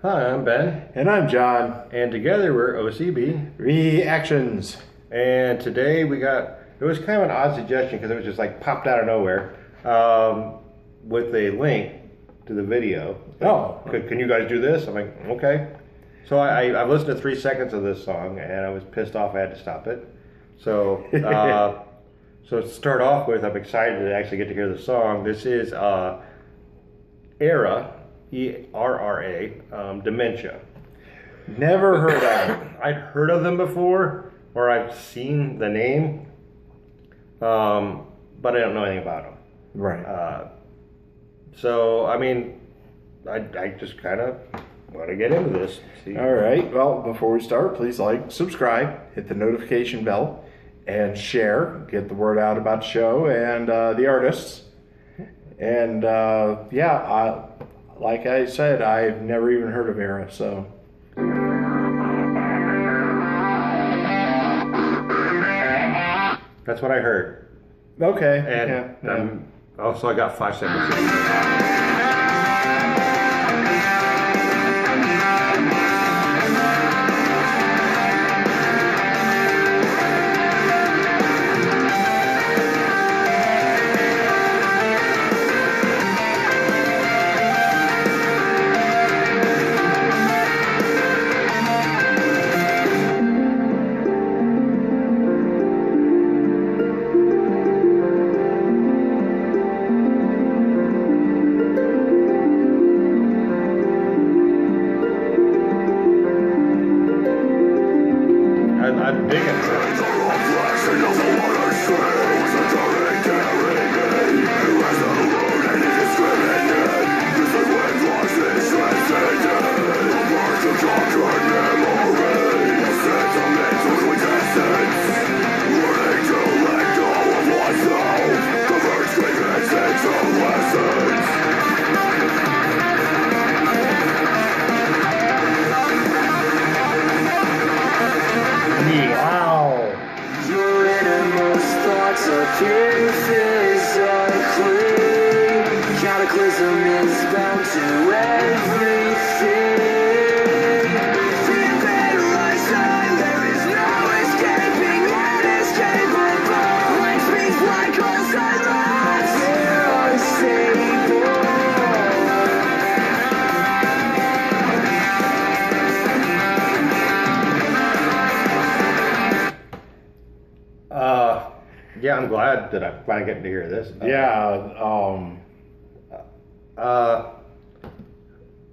Hi, I'm Ben. And I'm John. And together we're OCB. Reactions. And today it was kind of an odd suggestion because it was just like popped out of nowhere with a link to the video. Oh. Can you guys do this? I'm like, okay. So I've listened to 3 seconds of this song and I was pissed off I had to stop it. So, so to start off with, I'm excited to actually get to hear the song. This is Erra. ERRA, Dementia. Never heard of it. I'd heard of them before, or I've seen the name, but I don't know anything about them. Right. So, I mean, I just kind of want to get into this. See. All right. Well, before we start, please like, subscribe, hit the notification bell, and share. Get the word out about the show and the artists. And like I said, I've never even heard of Erra, so. That's what I heard. Okay. And yeah. So I got 5 seconds. I'm digging it. Cataclysm is bound to everything. Revitalization, there is no escaping unescapable. Life speaks black holes and lights. They're unstable. Yeah, I'm glad that I'm finally getting to hear this.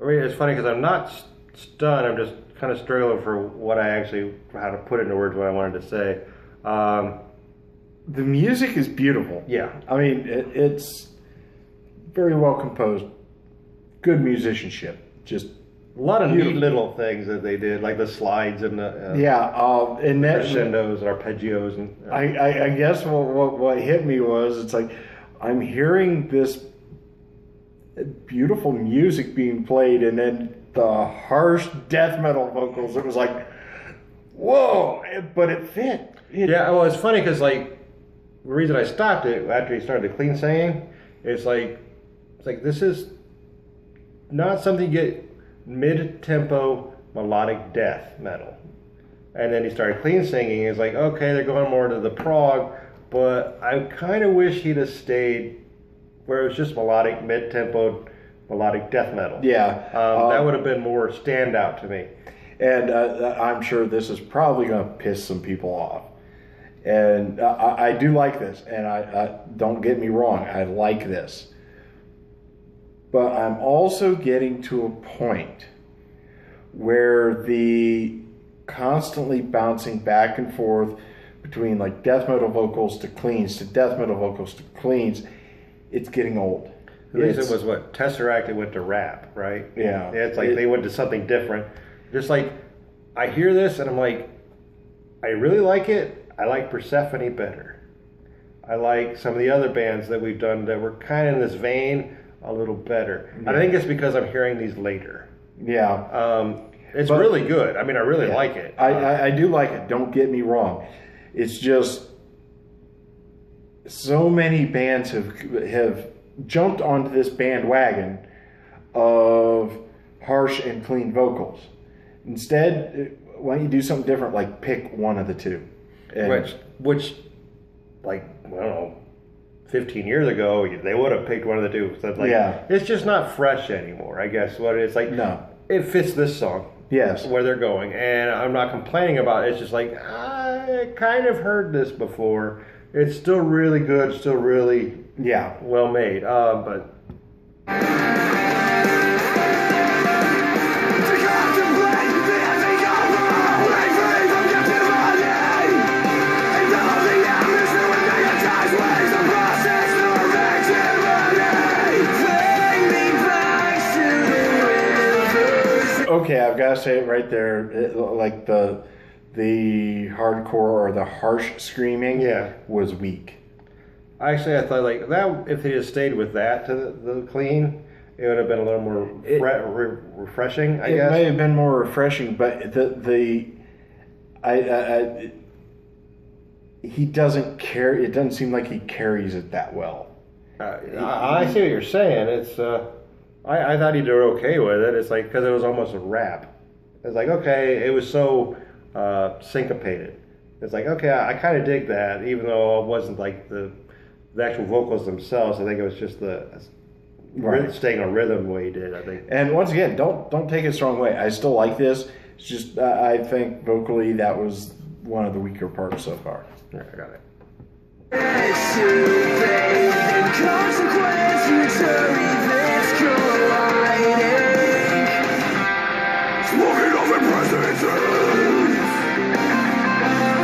I mean, it's funny because I'm not stunned. I'm just kind of struggling for how to put into words what I wanted to say. The music is beautiful. Yeah. I mean, it's very well composed. Good musicianship. Just a lot of neat little things that they did, like the slides and the and that crescendos, arpeggios, and I guess what hit me was it's like I'm hearing this beautiful music being played, and then the harsh death metal vocals. It was like, whoa! But it fit. Yeah. Well, it's funny because like the reason I stopped it after he started the clean singing, it's like this is not something you get mid-tempo melodic death metal. And then he started clean singing. It's like, okay, they're going more to the prog, but I kind of wish he'd have stayed where it was just melodic, mid-tempo, melodic death metal. Yeah. That would have been more standout to me. And I'm sure this is probably going to piss some people off. And I do like this, and I don't get me wrong, I like this. But I'm also getting to a point where the constantly bouncing back and forth between like death metal vocals to cleans to death metal vocals to cleans, it's getting old. The reason was what? Tesseract, it went to rap, right? Yeah. It's like they went to something different. Just like, I hear this and I'm like, I really like it. I like Persephone better. I like some of the other bands that we've done that were kind of in this vein a little better. Yeah. I think it's because I'm hearing these later. Yeah. It's really good. I mean, I really like it. I do like it. Don't get me wrong. It's just so many bands have jumped onto this bandwagon of harsh and clean vocals. Instead, why don't you do something different, like pick one of the two? And Which, like, I don't know, 15 years ago, they would have picked one of the two. So like, it's just not fresh anymore, I guess. What it's like, no, it fits this song. Yes. Where they're going. And I'm not complaining about it. It's just like, I kind of heard this before. It's still really good, still really well made. But okay, I've got to say it right there. Like the hardcore or the harsh screaming was weak. Actually, I thought like that if they just stayed with that to the clean, it would have been a little more refreshing. I guess it may have been more refreshing, but he doesn't carry. It doesn't seem like he carries it that well. I see what you're saying. It's I thought he did okay with it. It's like because it was almost a rap. It's like okay, it was so syncopated. It's like okay, I kind of dig that, even though it wasn't like the actual vocals themselves. I think it was just the staying on rhythm the way he did. I think. And once again, don't take it the wrong way. I still like this. It's just I think vocally that was one of the weaker parts so far. Yeah, I got it.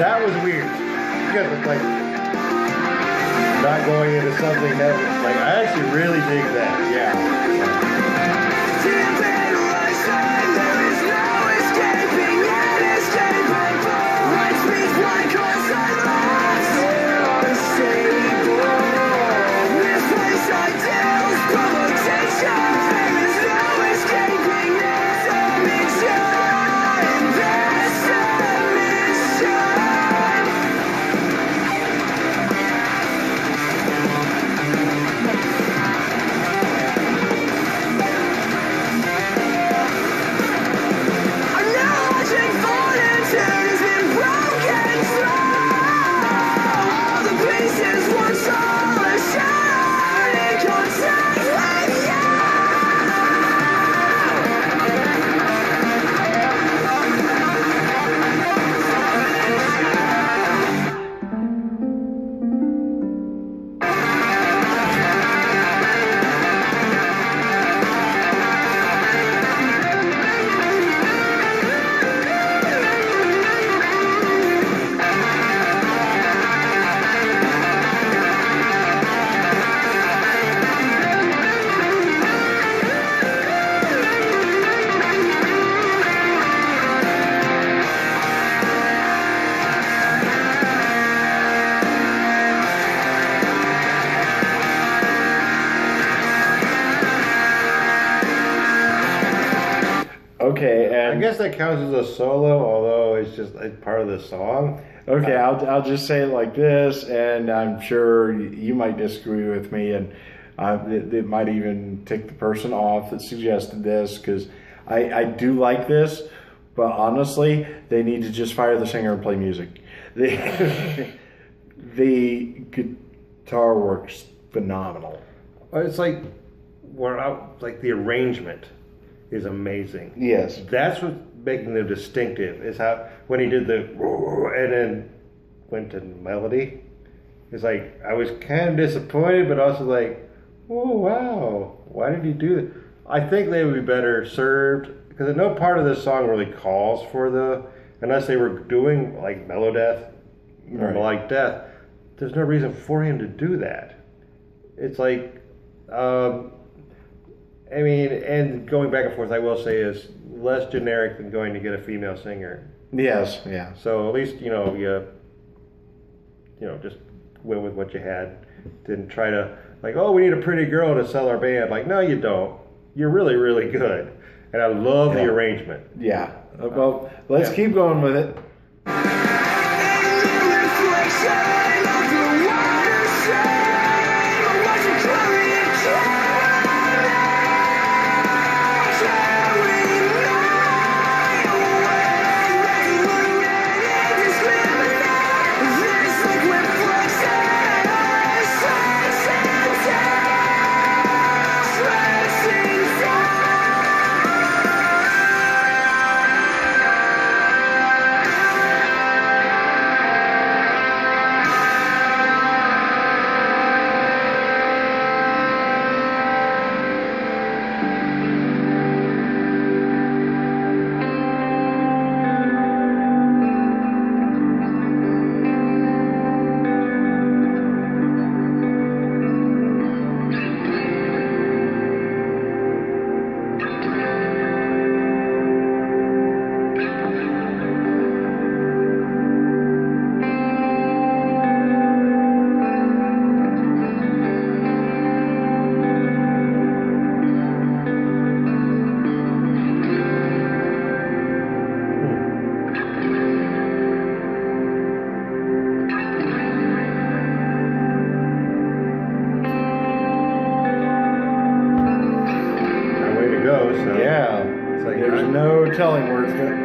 That was weird. You guys look like not going into something that like I actually really dig that. Yeah. Okay, and I guess that counts as a solo, although it's just like part of the song. Okay, I'll just say it like this, and I'm sure you might disagree with me, and it might even tick the person off that suggested this, because I do like this, but honestly, they need to just fire the singer and play music. The guitar works phenomenal. It's like like the arrangement is amazing. Yes, that's what's making them distinctive. Is how when he did the and then went to melody. It's like I was kind of disappointed, but also like, oh wow, why did he do that? I think they would be better served because no part of this song really calls for unless they were doing like Melodeath or Melodic Death. There's no reason for him to do that. It's like. I mean, and going back and forth, I will say is less generic than going to get a female singer. Yes, yeah. So at least you just went with what you had. Didn't try to like, oh, we need a pretty girl to sell our band. Like, no, you don't. You're really, really good, and I love the arrangement. Yeah. Well, let's keep going with it. Carry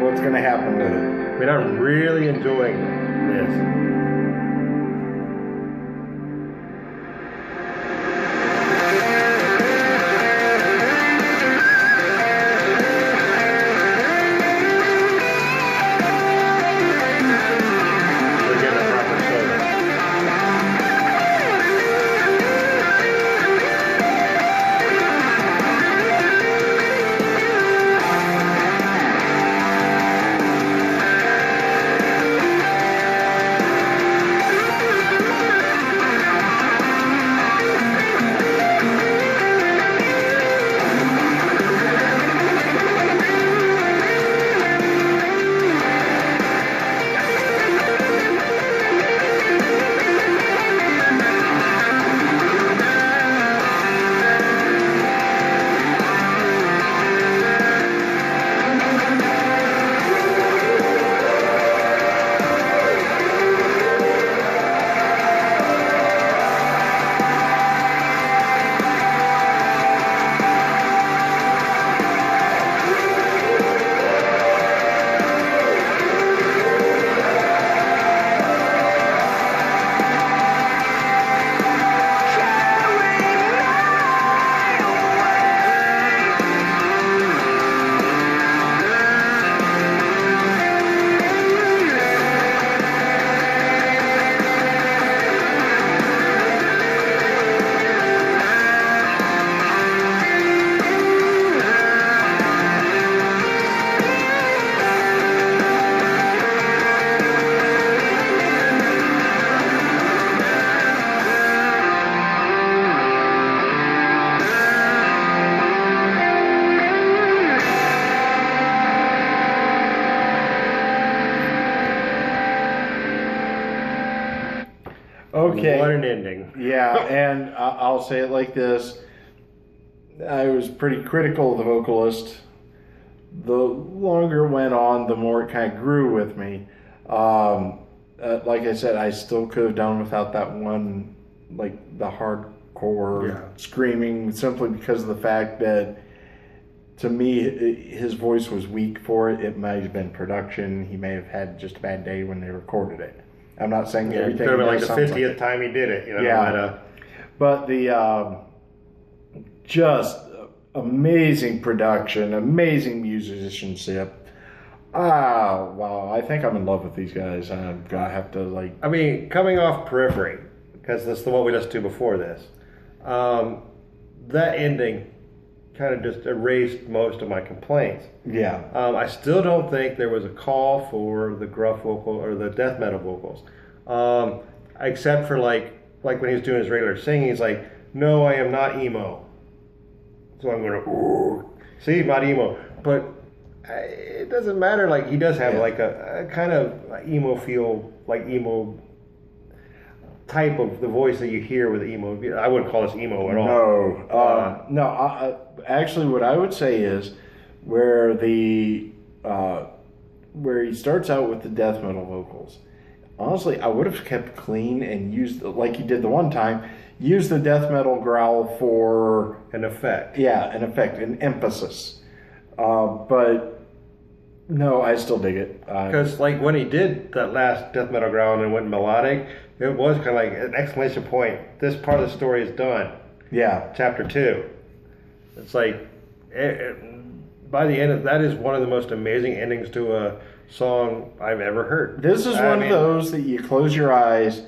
what's going to happen with it. I mean, I'm really enjoying this. Okay. What an ending. Yeah, and I'll say it like this. I was pretty critical of the vocalist. The longer it went on, the more it kind of grew with me. Like I said, I still could have done without that one, like the hardcore screaming, simply because of the fact that, to me, his voice was weak for it. It might have been production. He may have had just a bad day when they recorded it. I'm not saying Yeah, it everything. could have been like does the sounds 50th time he did it. You know, Yeah. But the just amazing production, amazing musicianship. Wow, I think I'm in love with these guys. I'm gonna have to like. I mean, coming off Periphery, because that's the one we listened to before this, that ending kind of just erased most of my complaints. Yeah. I still don't think there was a call for the gruff vocal or the death metal vocals, except for like when he was doing his regular singing. He's like, "No, I am not emo." So I'm going to see, not emo, but it doesn't matter. Like he does have like a kind of emo feel, like emo type of the voice that you hear with emo. I wouldn't call this emo at all. No. Actually, what I would say is where the where he starts out with the death metal vocals. Honestly, I would have kept clean and used, like he did the one time, use the death metal growl for an effect. Yeah, an effect, an emphasis. But no, I still dig it. Because like when he did that last death metal growl and went melodic, it was kind of like an exclamation point. This part of the story is done. Yeah. Chapter 2. It's like, by the end, that is one of the most amazing endings to a song I've ever heard. This is one of those that you close your eyes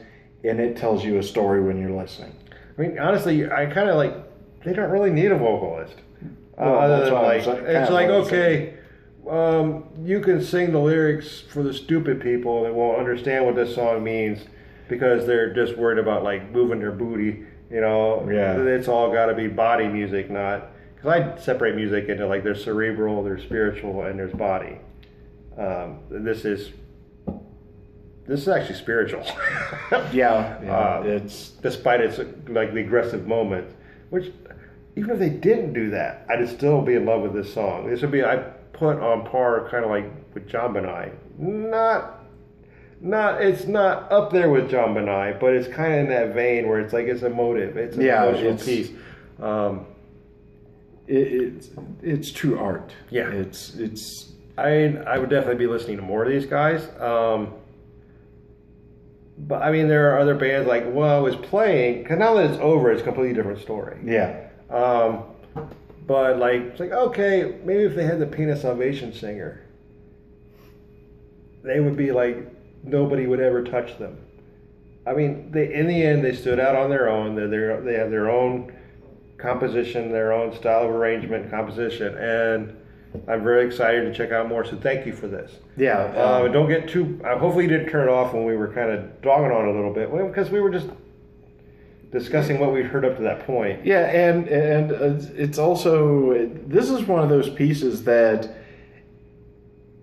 and it tells you a story when you're listening. I mean, honestly, I kind of like, they don't really need a vocalist. Well, other than like, it's like, okay, you can sing the lyrics for the stupid people that won't understand what this song means because they're just worried about like moving their booty, you know. Yeah. It's all got to be body music, not, because I separate music into like there's cerebral, there's spiritual, and there's body. This is actually spiritual. Yeah, it's despite its like the aggressive moment, which even if they didn't do that, I'd still be in love with this song. This would be, I put on par kind of like with John Benai. It's not up there with John Benai, but it's kind of in that vein where it's like it's emotive. It's an emotional piece. It's true art. Yeah. It's I would definitely be listening to more of these guys. But I mean, there are other bands like, well, I was playing, because now that it's over, it's a completely different story. Yeah. But like, it's like, okay, maybe if they had the Pain of Salvation singer, they would be like, nobody would ever touch them. I mean, in the end, they stood out on their own. They have their own composition, their own style of arrangement, composition, and I'm very excited to check out more. So thank you for this. Yeah. Don't get too. Hopefully, you didn't turn it off when we were kind of dogging on it a little bit, because we were just discussing what we'd heard up to that point. Yeah, and it's also, this is one of those pieces that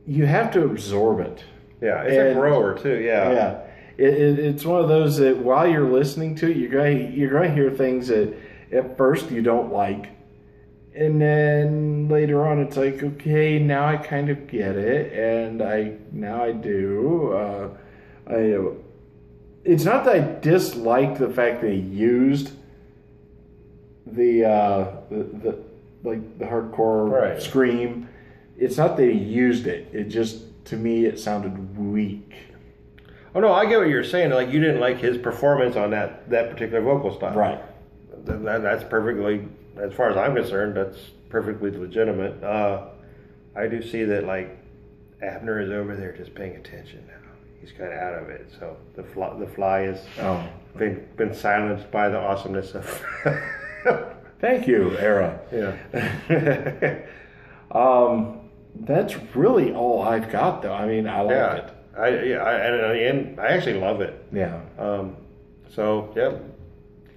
you have to absorb it. Yeah, it's a grower too. Yeah. Yeah. It's one of those that while you're listening to it, you're going to hear things that at first you don't like, and then later on it's like, okay, now I kind of get it, and now I do. It's not that I dislike the fact they used the hardcore scream. It's not that he used it. It just, to me, it sounded weak. Oh no, I get what you're saying. Like, you didn't like his performance on that particular vocal style, right? That's perfectly, as far as I'm concerned, that's perfectly legitimate. I do see that, like, Abner is over there just paying attention now. He's kind of out of it. So the fly has been silenced by the awesomeness of. Thank you, Erra. Yeah. That's really all I've got, though. I mean, I like it. And I actually love it. Yeah. So, yeah,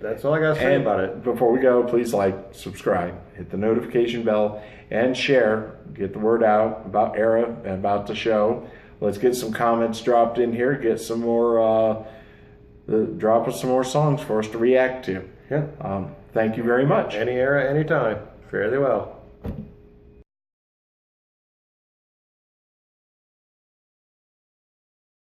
that's all I got to say about it. Before we go, please subscribe, hit the notification bell, and share. Get the word out about Erra and about the show. Let's get some comments dropped in here. Get some more, drop us some more songs for us to react to. Yeah. Thank you very much. Any era, anytime. Fairly well.